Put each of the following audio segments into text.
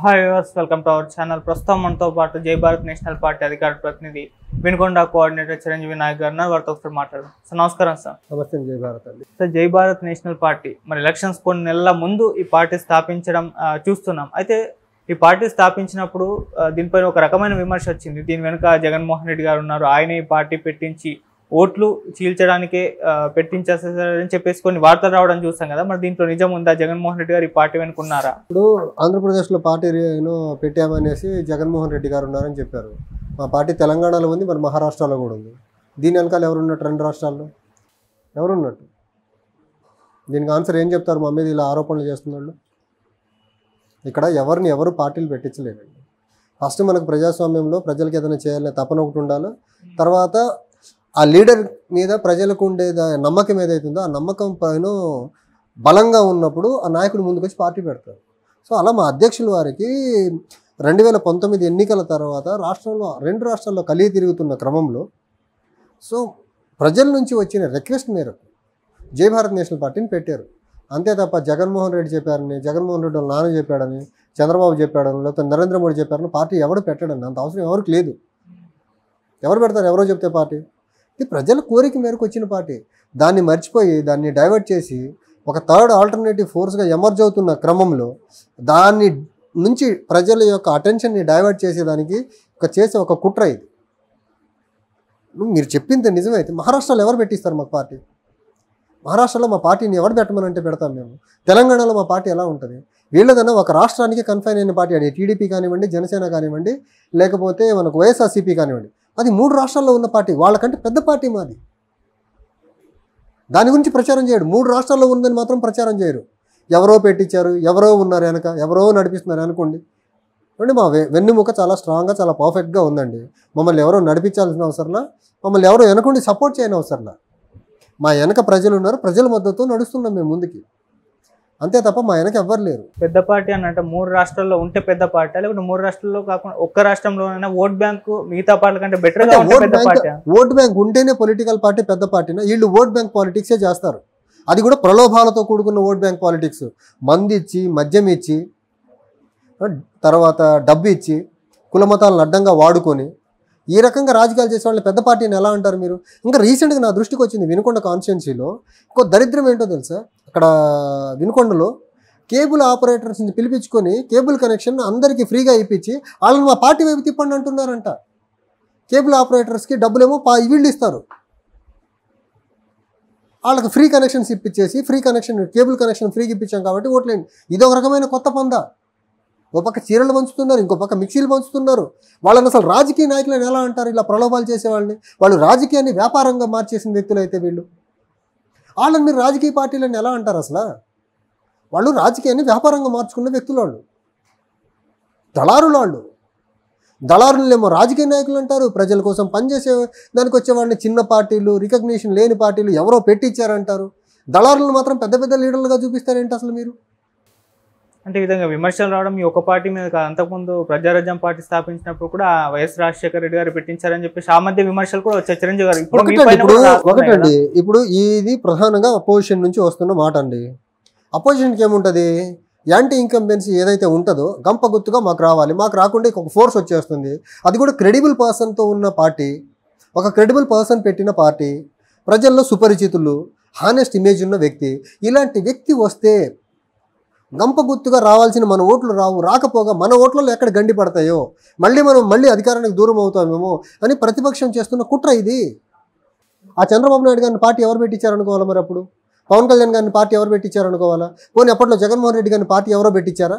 Hi viewers, welcome to our channel. ప్రస్తుతం మనతో పాటు జై భారత్ నేషనల్ పార్టీ అధికార ప్రతినిధి వినుకొండ కోఆర్డినేటర్ చిరంజీవి నాయక్ గారు వారితో ఒకసారి మాట్లాడదాం. సార్ నమస్కారం. సార్ నమస్తే. జై భారత్ అండి. సార్, జై భారత్ నేషనల్ పార్టీ మరి ఎలక్షన్స్ కొన్ని నెలల ముందు ఈ పార్టీ స్థాపించడం చూస్తున్నాం. అయితే ఈ పార్టీ స్థాపించినప్పుడు దీనిపైన ఒక రకమైన విమర్శ వచ్చింది. దీని వెనుక జగన్మోహన్ రెడ్డి గారు ఉన్నారు, ఆయనే ఈ పార్టీ పెట్టించి ఓట్లు చీల్చడానికే పెట్టించేస్తారని చెప్పేసి కొన్ని వార్తలు రావడం చూస్తాం కదా. మరి దీంట్లో నిజం ఉందా? జగన్మోహన్ రెడ్డి గారు ఈ పార్టీ వెనుకున్నారా? ఇప్పుడు ఆంధ్రప్రదేశ్లో పార్టీ పెట్టామనేసి జగన్మోహన్ రెడ్డి గారు ఉన్నారని చెప్పారు. మా పార్టీ తెలంగాణలో ఉంది, మరి మహారాష్ట్రలో కూడా ఉంది. దీని వెనకాల ఎవరున్నట్టు? రెండు రాష్ట్రాల్లో ఎవరున్నట్టు? దీనికి ఆన్సర్ ఏం చెప్తారు? మా మీద ఇలా ఆరోపణలు చేస్తున్నారు. ఇక్కడ ఎవరు పార్టీలు పెట్టించలేరండి. ఫస్ట్ మనకు ప్రజాస్వామ్యంలో ప్రజలకు ఏదైనా చేయాలనే తపన ఒకటి ఉండాలి. తర్వాత ఆ లీడర్ మీద ప్రజలకు ఉండే నమ్మకం ఏదైతుందో ఆ నమ్మకం పైన బలంగా ఉన్నప్పుడు ఆ నాయకుడు ముందుకు వచ్చి పార్టీ పెడతారు. సో అలా మా అధ్యక్షుల వారికి 2019 ఎన్నికల తర్వాత రెండు రాష్ట్రాల్లో కలిగి తిరుగుతున్న క్రమంలో సో ప్రజల నుంచి వచ్చిన రిక్వెస్ట్ మేరకు జై భారత్ నేషనల్ పార్టీని పెట్టారు. అంతే తప్ప జగన్మోహన్ రెడ్డి చెప్పారని, జగన్మోహన్ రెడ్డి వాళ్ళ నాన్న చెప్పాడని, చంద్రబాబు చెప్పాడని, లేకపోతే నరేంద్ర మోడీ చెప్పారని పార్టీ ఎవడు పెట్టాడని అంత అవసరం ఎవరికి లేదు. ఎవరు పెడతారు? ఎవరో చెప్తే పార్టీ ఇది ప్రజల కోరిక మేరకు వచ్చిన పార్టీ. దాన్ని మర్చిపోయి దాన్ని డైవర్ట్ చేసి ఒక థర్డ్ ఆల్టర్నేటివ్ ఫోర్స్గా ఎమర్జ్ అవుతున్న క్రమంలో దాన్ని నుంచి ప్రజల యొక్క అటెన్షన్ని డైవర్ట్ చేసేదానికి చేసే ఒక కుట్ర ఇది. మీరు చెప్పింది నిజమైతే మహారాష్ట్రలో ఎవరు పెట్టిస్తారు మాకు పార్టీ? మహారాష్ట్రలో మా పార్టీని ఎవరు పెట్టమనంటే పెడతాం మేము. తెలంగాణలో మా పార్టీ ఎలా ఉంటుంది? వీళ్ళదన్నా ఒక రాష్ట్రానికి కన్ఫైన్ అయిన పార్టీ. అది టీడీపీ కానివ్వండి, జనసేన కానివ్వండి, లేకపోతే మనకు వైఎస్ఆర్సీపీ కానివ్వండి, అది 3 రాష్ట్రాల్లో ఉన్న పార్టీ. వాళ్ళకంటే పెద్ద పార్టీ మాది. దాని గురించి ప్రచారం చేయడు. 3 రాష్ట్రాల్లో ఉందని మాత్రం ప్రచారం చేయరు. ఎవరో పెట్టించారు, ఎవరో ఉన్నారు వెనక, ఎవరో నడిపిస్తున్నారు అనుకోండి. అంటే మా వెన్నుముక చాలా స్ట్రాంగ్గా, చాలా పర్ఫెక్ట్గా ఉందండి. మమ్మల్ని ఎవరో నడిపించాల్సిన అవసరంలా, మమ్మల్ని ఎవరో వెనకుండి సపోర్ట్ చేయని అవసరంలా. మా వెనక ప్రజలు ఉన్నారు, ప్రజల మద్దతు నడుస్తున్నాం మేము ముందుకి. అంతే తప్ప మా వెనక ఎవ్వరు లేరు. పెద్ద పార్టీ అని అంటే 3 రాష్ట్రాల్లో ఉంటే పెద్ద పార్టీ, లేకపోతే 3 రాష్ట్రాల్లో కాకుండా ఒక్క రాష్ట్రంలోనైనా ఓట్ బ్యాంకు మిగతా పార్టీల కంటే బెటర్గా ఉంటే పెద్ద పార్టీ. ఓట్ బ్యాంక్ ఉంటేనే పొలిటికల్ పార్టీ పెద్ద పార్టీనా? వీళ్ళు ఓట్ బ్యాంక్ పాలిటిక్సే చేస్తారు. అది కూడా ప్రలోభాలతో కూడుకున్న ఓట్ బ్యాంక్ పాలిటిక్స్. మంది ఇచ్చి, మద్యం ఇచ్చి, తర్వాత డబ్బు ఇచ్చి, కులమతాలను అడ్డంగా వాడుకొని ఈ రకంగా రాజకీయాలు చేసే వాళ్ళని పెద్ద పార్టీని ఎలా అంటారు మీరు? ఇంకా రీసెంట్గా నా దృష్టికి వచ్చింది వినుకొండ కాన్స్టిట్యున్సీలో ఇంకో దరిద్రం ఏంటో తెలుసా? అక్కడ వినుకొండలో కేబుల్ ఆపరేటర్స్ని పిలిపించుకొని కేబుల్ కనెక్షన్ అందరికీ ఫ్రీగా ఇప్పించి వాళ్ళని మా పార్టీ వైపు తిప్పండి అంటున్నారంట. కేబుల్ ఆపరేటర్స్కి డబ్బులేమో వీళ్ళు ఇస్తారు. వాళ్ళకి ఫ్రీ కనెక్షన్స్ ఇప్పించేసి కేబుల్ కనెక్షన్ ఫ్రీగా ఇప్పించాం కాబట్టి ఓట్లేండి. ఇదొక రకమైన కొత్త పందా. ఒక పక్క చీరలు పంచుతున్నారు, ఇంకో పక్క మిక్సీలు పంచుతున్నారు. వాళ్ళని అసలు రాజకీయ నాయకులను ఎలా అంటారు? ఇలా ప్రలోభాలు చేసేవాళ్ళని. వాళ్ళు రాజకీయాన్ని వ్యాపారంగా మార్చేసిన వ్యక్తులు అయితే వీళ్ళు. వాళ్ళని మీరు రాజకీయ పార్టీలను ఎలా అంటారు? అసలు వాళ్ళు రాజకీయాన్ని వ్యాపారంగా మార్చుకున్న వ్యక్తులు వాళ్ళు. దళారులేమో రాజకీయ నాయకులు అంటారు. ప్రజల కోసం పనిచేసే దానికి వచ్చే వాళ్ళని చిన్న పార్టీలు, రికగ్నిషన్ లేని పార్టీలు ఎవరో పెట్టించారంటారు. దళారులను మాత్రం పెద్ద పెద్ద లీడర్లుగా చూపిస్తారేంటి అసలు మీరు? అంటే ఈ విధంగా విమర్శలు రావడం ఈ ఒక్క పార్టీ మీద కాదు. అంతకుముందు ప్రజారాజ్యం పార్టీ స్థాపించినప్పుడు కూడా వైఎస్ రాజశేఖర రెడ్డి గారు పెట్టించారని చెప్పేసి ఆ మధ్య విమర్శలు కూడా వచ్చాయి. చిరంజీవి గారు ఒకటండి, ఇప్పుడు ఇది ప్రధానంగా అపోజిషన్ నుంచి వస్తున్న మాట అండి. అపోజిషన్కి ఏముంటుంది? యాంటీ ఇన్కంబెన్సీ ఏదైతే ఉంటుందో గంప గుర్తుగా మాకు రావాలి, మాకు రాకుండా ఒక ఫోర్స్ వచ్చేస్తుంది. అది కూడా క్రెడిబుల్ పర్సన్తో ఉన్న పార్టీ, ఒక క్రెడిబుల్ పర్సన్ పెట్టిన పార్టీ, ప్రజల్లో సుపరిచితులు, హానెస్ట్ ఇమేజ్ ఉన్న వ్యక్తి. ఇలాంటి వ్యక్తి వస్తే గంప గుర్తుగా రావాల్సిన మన ఓట్లు రాకపోగా మన ఓట్లలో ఎక్కడ గండి పడతాయో, మళ్ళీ అధికారానికి దూరం అవుతామేమో అని ప్రతిపక్షం చేస్తున్న కుట్ర ఇది. ఆ చంద్రబాబు నాయుడు గారిని పార్టీ ఎవరు పెట్టించారనుకోవాలా? మరి అప్పుడు పవన్ కళ్యాణ్ గారిని పార్టీ ఎవరు పెట్టించారనుకోవాలా? పోనీ అప్పట్లో జగన్మోహన్ రెడ్డి గారిని పార్టీ ఎవరో పెట్టించారా?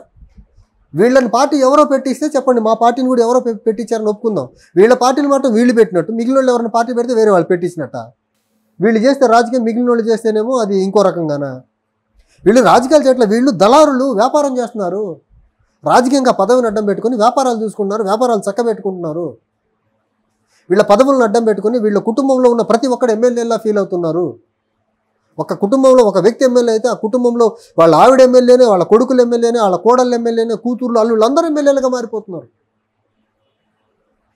వీళ్ళని పార్టీ ఎవరో పెట్టిస్తే చెప్పండి, మా పార్టీని కూడా ఎవరో పెట్టించారని ఒప్పుకుందాం. వీళ్ళ పార్టీని మాత్రం వీళ్ళు పెట్టినట్టు, మిగిలిన వాళ్ళు ఎవరైనా పార్టీ పెడితే వేరే వాళ్ళు పెట్టించినట్ట. వీళ్ళు చేస్తే రాజకీయం, మిగిలిన వాళ్ళు చేస్తేనేమో అది ఇంకో రకంగానా? వీళ్ళు రాజకీయాలు చేయట్ల, వీళ్ళు దళారులు వ్యాపారం చేస్తున్నారు. రాజకీయంగా పదవిని అడ్డం పెట్టుకుని వ్యాపారాలు చూసుకుంటున్నారు, వ్యాపారాలు చక్కబెట్టుకుంటున్నారు. వీళ్ళ పదవులను అడ్డం పెట్టుకుని వీళ్ళ కుటుంబంలో ఉన్న ప్రతి ఒక్కడు ఎమ్మెల్యేలా ఫీల్ అవుతున్నారు. ఒక కుటుంబంలో ఒక వ్యక్తి ఎమ్మెల్యే అయితే ఆ కుటుంబంలో వాళ్ళ ఆవిడ ఎమ్మెల్యేనే, వాళ్ళ కొడుకులు ఎమ్మెల్యేనే, వాళ్ళ కోడళ్ళు ఎమ్మెల్యేనే, కూతుర్లు, అల్లుళ్ళు అందరూ ఎమ్మెల్యేలుగా మారిపోతున్నారు.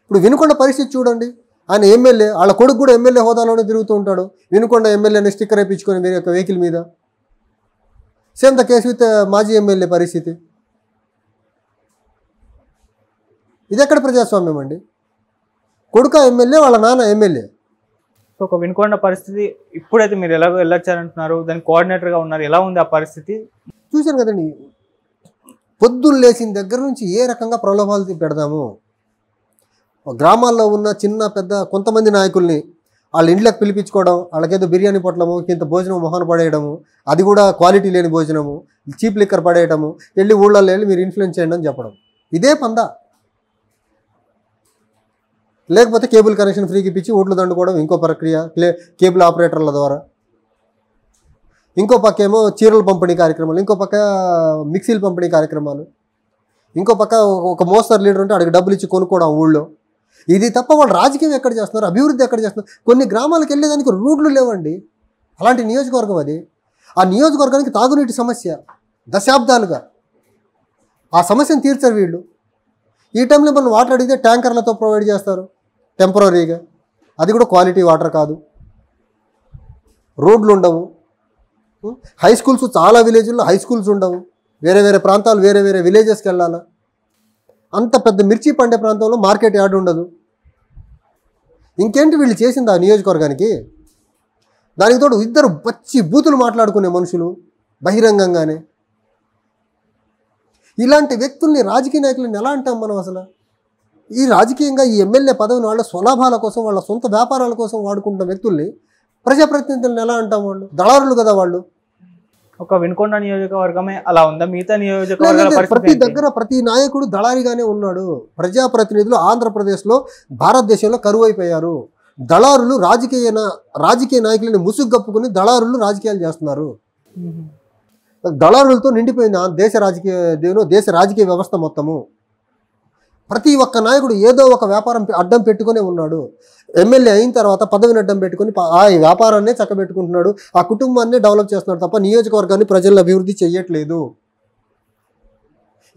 ఇప్పుడు వినుకొండ పరిస్థితి చూడండి. ఆయన ఎమ్మెల్యే, వాళ్ళ కొడుకు కూడా ఎమ్మెల్యే హోదాలోనే తిరుగుతూ ఉంటాడు. వినుకొండ ఎమ్మెల్యేని స్టిక్కర్ వేయించుకొని వేరే ఒక వెహికల్ మీద. సేమ్ ద కేసు విత్ మాజీ ఎమ్మెల్యే పరిస్థితి. ఇది ఎక్కడ ప్రజాస్వామ్యం అండి? కొడుక ఎమ్మెల్యే, వాళ్ళ నాన్న ఎమ్మెల్యే. సో ఒక వినుకొండ పరిస్థితి ఇప్పుడైతే మీరు ఎలాగో వెళ్ళొచ్చారంటున్నారు, దాని కోఆర్డినేటర్గా ఉన్నారు, ఎలా ఉంది ఆ పరిస్థితి? చూశాను కదండి, పొద్దున్న లేచిన దగ్గర నుంచి ఏ రకంగా ప్రలోభాలు పెడదాము, గ్రామాల్లో ఉన్న చిన్న పెద్ద కొంతమంది నాయకుల్ని వాళ్ళ ఇంట్లోకి పిలిపించుకోవడం, వాళ్ళకేదో బిర్యానీ పొట్లము ఇంత భోజనం మొహన పడేయడము, అది కూడా క్వాలిటీ లేని భోజనము, చీప్ లిక్కర్ పడేయడము, వెళ్ళి ఊళ్ళల్లో వెళ్ళి మీరు ఇన్ఫ్లుయెన్స్ చేయండి అని చెప్పడం, ఇదే పందా. లేకపోతే కేబుల్ కనెక్షన్ ఫ్రీకి ఇప్పించి ఓట్లు దండుకోవడం ఇంకో ప్రక్రియ, కేబుల్ ఆపరేటర్ల ద్వారా. ఇంకో పక్క ఏమో చీరల పంపిణీ కార్యక్రమాలు, ఇంకో పక్క మిక్సీలు పంపిణీ కార్యక్రమాలు, ఇంకో పక్క ఒక మోస్తరు లీడర్ ఉంటే అడిగి డబ్బులు ఇచ్చి కొనుక్కోవడం ఊళ్ళో. ఇది తప్ప వాళ్ళు రాజకీయం ఎక్కడ చేస్తున్నారు, అభివృద్ధి ఎక్కడ చేస్తున్నారు? కొన్ని గ్రామాలకు వెళ్ళేదానికి రోడ్లు లేవండి. అలాంటి నియోజకవర్గం అది. ఆ నియోజకవర్గానికి తాగునీటి సమస్య దశాబ్దాలుగా. ఆ సమస్యను తీర్చారు వీళ్ళు. ఈ టైంలో మనం వాటర్ అడిగితే ట్యాంకర్లతో ప్రొవైడ్ చేస్తారు టెంపరీగా, అది కూడా క్వాలిటీ వాటర్ కాదు. రోడ్లు ఉండవు. హై స్కూల్స్ చాలా విలేజ్ల్లో హై స్కూల్స్ ఉండవు. వేరే వేరే ప్రాంతాలు, వేరే వేరే విలేజెస్కి వెళ్ళాలా. అంత పెద్ద మిర్చి పండే ప్రాంతంలో మార్కెట్ యార్డ్ ఉండదు. ఇంకేంటి వీళ్ళు చేసింది ఆ నియోజకవర్గానికి? దానికి తోడు ఇద్దరు పచ్చి బూతులు మాట్లాడుకునే మనుషులు బహిరంగంగానే. ఇలాంటి వ్యక్తుల్ని, రాజకీయ నాయకులను ఎలా అంటాం మనం అసలు? ఈ రాజకీయంగా ఈ ఎమ్మెల్యే పదవిని వాళ్ళ స్వలాభాల కోసం, వాళ్ళ సొంత వ్యాపారాల కోసం వాడుకుంటున్న వ్యక్తుల్ని ప్రజాప్రతినిధులను ఎలా అంటాం? వాళ్ళు దళారులు కదా వాళ్ళు. ఒక వినుకొండ నియోజకవర్గమే అలా ఉందా? మిగతా నియోజకవర్గాల ప్రతి పరిస్థితి ఏంటి? దగ్గర ప్రతి నాయకుడు దళారిగానే ఉన్నాడు. ప్రజాప్రతినిధులు ఆంధ్రప్రదేశ్లో, భారతదేశంలో కరువైపోయారు. దళారులు రాజకీయ నాయకులని ముసుగప్పుకుని దళారులు రాజకీయాలు చేస్తున్నారు. దళారులతో నిండిపోయింది దేశ రాజకీయ వ్యవస్థ మొత్తము. ప్రతి ఒక్క నాయకుడు ఏదో ఒక వ్యాపారం అడ్డం పెట్టుకునే ఉన్నాడు. ఎమ్మెల్యే అయిన తర్వాత పదవిని అడ్డం పెట్టుకుని ఆ వ్యాపారాన్నే చక్కబెట్టుకుంటున్నాడు, ఆ కుటుంబాన్ని డెవలప్ చేస్తున్నాడు తప్ప నియోజకవర్గాన్ని ప్రజలను అభివృద్ధి చేయట్లేదు.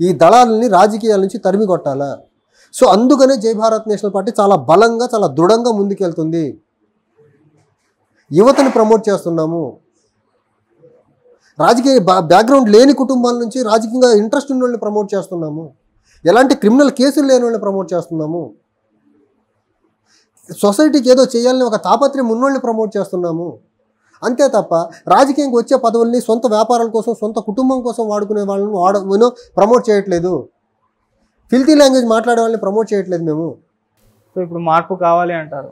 ఈ దళాలని రాజకీయాల నుంచి తరిమి కొట్టాలా. సో అందుకనే జై భారత్ నేషనల్ పార్టీ చాలా బలంగా, చాలా దృఢంగా ముందుకెళ్తుంది. యువతని ప్రమోట్ చేస్తున్నాము. రాజకీయ బ్యాక్గ్రౌండ్ లేని కుటుంబాల నుంచి రాజకీయంగా ఇంట్రెస్ట్ ఉన్న వాళ్ళని ప్రమోట్ చేస్తున్నాము. ఎలాంటి క్రిమినల్ కేసులు లేని వాళ్ళని ప్రమోట్ చేస్తున్నాము. సొసైటీకి ఏదో చేయాలని ఒక తాపత్రయం ఉన్నోళ్ళని ప్రమోట్ చేస్తున్నాము. అంతే తప్ప రాజకీయంగా వచ్చే పదవుల్ని సొంత వ్యాపారాల కోసం, సొంత కుటుంబం కోసం వాడుకునే వాళ్ళని ప్రమోట్ చేయట్లేదు. ఫిల్తీ లాంగ్వేజ్ మాట్లాడే వాళ్ళని ప్రమోట్ చేయట్లేదు మేము. సో ఇప్పుడు మార్పు కావాలి అంటారు.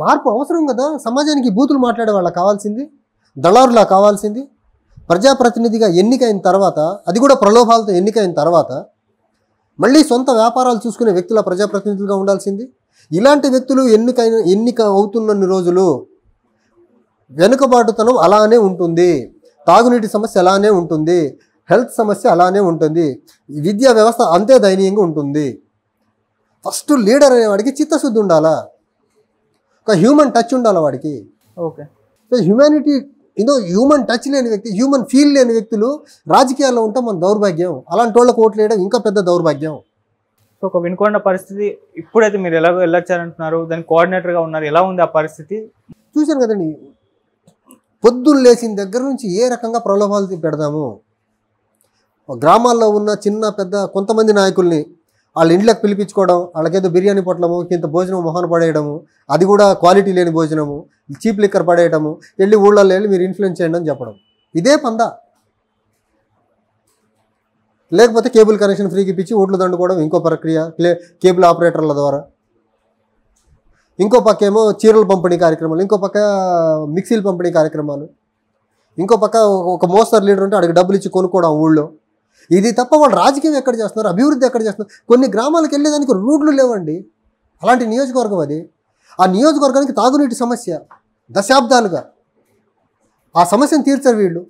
మార్పు అవసరం కదా. సమాజానికి బూతులు మాట్లాడే వాళ్ళ కావాల్సింది, దళారులా కావాల్సింది. ప్రజాప్రతినిధిగా ఎన్నికైన తర్వాత, అది కూడా ప్రలోభాలతో ఎన్నికైన తర్వాత, మళ్ళీ సొంత వ్యాపారాలు చూసుకునే వ్యక్తుల ప్రజాప్రతినిధులుగా ఉండాల్సింది. ఇలాంటి వ్యక్తులు ఎన్నిక అవుతున్న రోజులు వెనుకబాటుతనం అలానే ఉంటుంది, తాగునీటి సమస్య అలానే ఉంటుంది, హెల్త్ సమస్య అలానే ఉంటుంది, విద్యా వ్యవస్థ అంతే దయనీయంగా ఉంటుంది. ఫస్ట్ లీడర్ అనేవాడికి చిత్తశుద్ధి ఉండాలా, ఒక హ్యూమన్ టచ్ ఉండాలా వాడికి. ఓకే, సో హ్యూమన్ టచ్ లేని వ్యక్తి, హ్యూమన్ ఫీల్ లేని వ్యక్తులు రాజకీయాల్లో ఉంటాం మన దౌర్భాగ్యం. అలాంటి వాళ్ళకి ఓట్లు వేయడం ఇంకా పెద్ద దౌర్భాగ్యం. సో ఒక వినుకొండ పరిస్థితి ఇప్పుడైతే మీరు ఎలాగో వెళ్ళొచ్చారంటున్నారు, దాని కోఆర్డినేటర్గా ఉన్నారు, ఎలా ఉంది ఆ పరిస్థితి? చూశాను కదండి, పొద్దున్న లేచిన దగ్గర నుంచి ఏ రకంగా ప్రలోభాలు పెడదాము, గ్రామాల్లో ఉన్న చిన్న పెద్ద కొంతమంది నాయకుల్ని వాళ్ళ ఇంట్లోకి పిలిపించుకోవడం, వాళ్ళకేదో బిర్యానీ పొట్లము ఇంత భోజనం మొహన పడేయడము, అది కూడా క్వాలిటీ లేని భోజనము, చీప్ లిక్కర్ పడేయడము, వెళ్ళి ఊళ్ళల్లో వెళ్ళి మీరు ఇన్ఫ్లుయెన్స్ చేయండి అని చెప్పడం, ఇదే పందా. లేకపోతే కేబుల్ కనెక్షన్ ఫ్రీకి ఇప్పించి ఓట్లు దండుకోవడం ఇంకో ప్రక్రియ, కేబుల్ ఆపరేటర్ల ద్వారా. ఇంకో పక్క ఏమో చీరల పంపిణీ కార్యక్రమాలు, ఇంకో పక్క మిక్సీలు పంపిణీ కార్యక్రమాలు, ఇంకో పక్క ఒక మోస్తరు లీడర్ ఉంటే అడిగి డబ్బులు ఇచ్చి కొనుక్కోవడం ఊళ్ళో. ఇది తప్ప వాళ్ళు రాజకీయం ఎక్కడ చేస్తున్నారు, అభివృద్ధి ఎక్కడ చేస్తున్నారు? కొన్ని గ్రామాలకు వెళ్ళేదానికి రోడ్లు లేవండి. అలాంటి నియోజకవర్గం అది. ఆ నియోజకవర్గానికి తాగునీటి సమస్య దశాబ్దాలుగా. ఆ సమస్యను తీర్చారు వీళ్ళు.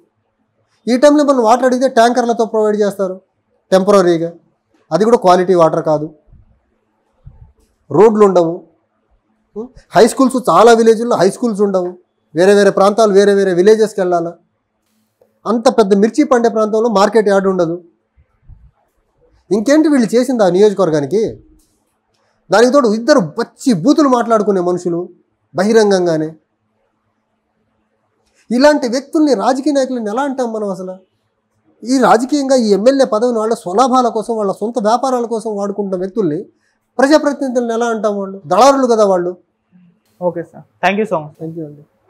ఈ టైంలో మనం వాటర్ అడిగితే ట్యాంకర్లతో ప్రొవైడ్ చేస్తారు టెంపరీగా, అది కూడా క్వాలిటీ వాటర్ కాదు. రోడ్లు ఉండవు. హై స్కూల్స్ చాలా విలేజ్ల్లో హై స్కూల్స్ ఉండవు. వేరే వేరే ప్రాంతాలు, వేరే వేరే విలేజెస్కి వెళ్ళాలా. అంత పెద్ద మిర్చి పండే ప్రాంతంలో మార్కెట్ యార్డ్ ఉండదు. ఇంకేంటి వీళ్ళు చేసింది ఆ నియోజకవర్గానికి? దానికి తోడు ఇద్దరు పచ్చి బూతులు మాట్లాడుకునే మనుషులు బహిరంగంగానే. ఇలాంటి వ్యక్తుల్ని, రాజకీయ నాయకులను ఎలా అంటాం మనం అసలు? ఈ రాజకీయంగా ఈ ఎమ్మెల్యే పదవిని వాళ్ళ స్వలాభాల కోసం, వాళ్ళ సొంత వ్యాపారాల కోసం వాడుకుంటున్న వ్యక్తుల్ని ప్రజాప్రతినిధులను ఎలా అంటాం? వాళ్ళు దళారులు కదా వాళ్ళు. Okay sir, thank you so much. Thank you అండి.